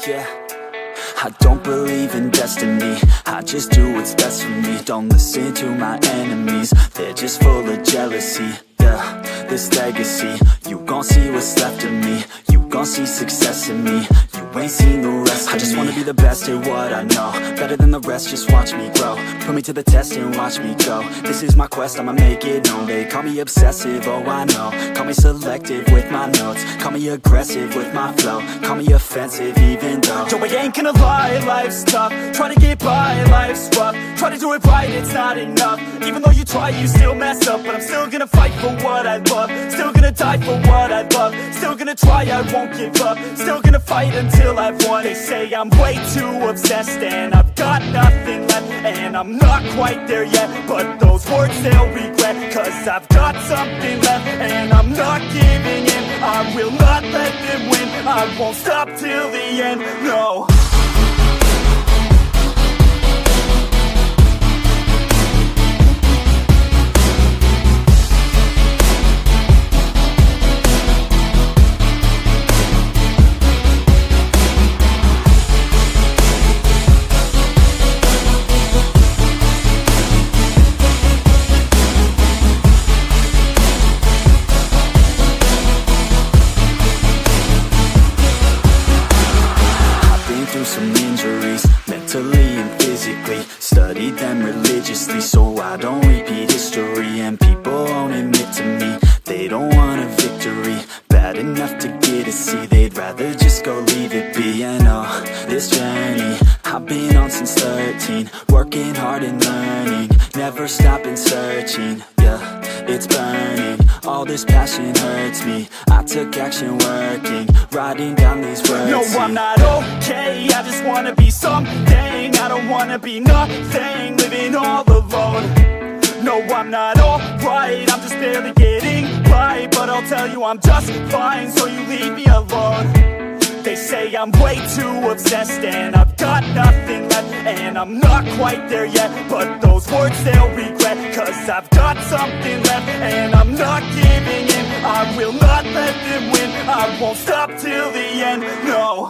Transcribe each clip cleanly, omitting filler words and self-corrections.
Yeah, I don't believe in destiny, I just do what's best for me. Don't listen to my enemies, they're just full of jealousy. Yeah, this legacy, you gon' see what's left of me. You gon' see success in me, you ain't seen the rest of me. I just wanna be the best at what I know, better than the rest, just watch me grow. Put me to the test and watch me go. This is my quest, I'ma make it known. They call me obsessive, oh I know. Call me selective with my notes, call me aggressive with my flow, call me offensive even though yo, I ain't gonna lie, life's tough. Try to get by, life's rough. Try to do it right, it's not enough. Even though you try, you still mess up. But I'm still gonna fight for what I love, still gonna die for what I love, still gonna try, I won't give up, still gonna fight until I've won. They say I'm way too obsessed and I've got nothing left, and I'm not quite there yet, but those words they'll regret, cause I've got something left and I'm not giving in. I will not let them win, I won't stop till the end, no. Some injuries, mentally and physically. Studied them religiously so I don't repeat history. And people won't admit to me they don't want a victory bad enough to get a C. They'd rather just go leave it be. I know this journey I've been on since 13, working hard and learning, never stopping searching. Yeah, it's burning, all this passion hurts me. I took action working, writing down these words. No, I'm not okay, I just wanna be something. I don't wanna be nothing, living all alone. No, I'm not alright, I'm just barely getting by. But I'll tell you I'm just fine, so you leave me alone. They say I'm way too obsessed and I've got nothing left, and I'm not quite there yet, but those words they'll regret, cause I've got something left and I'm not giving in. I will not let them win, I won't stop till the end, no.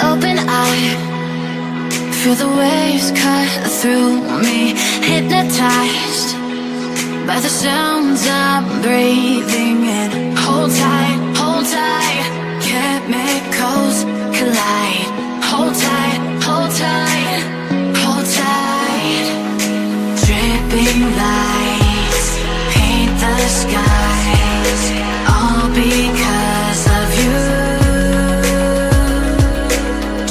Open eye, feel the waves cut through me, hypnotized by the sounds I'm breathing in. Hold tight, chemicals collide. Hold tight, hold tight, hold tight. Dripping lights paint the skies, all because of you.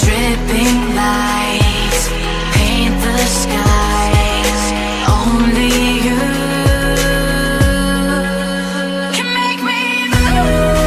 Dripping lights paint the skies, only you can make me move.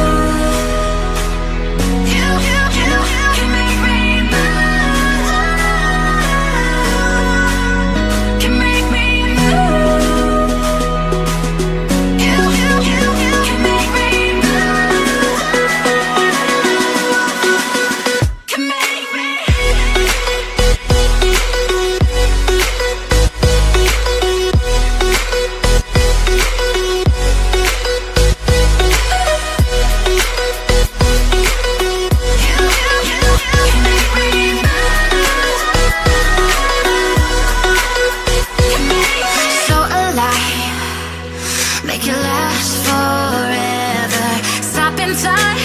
time.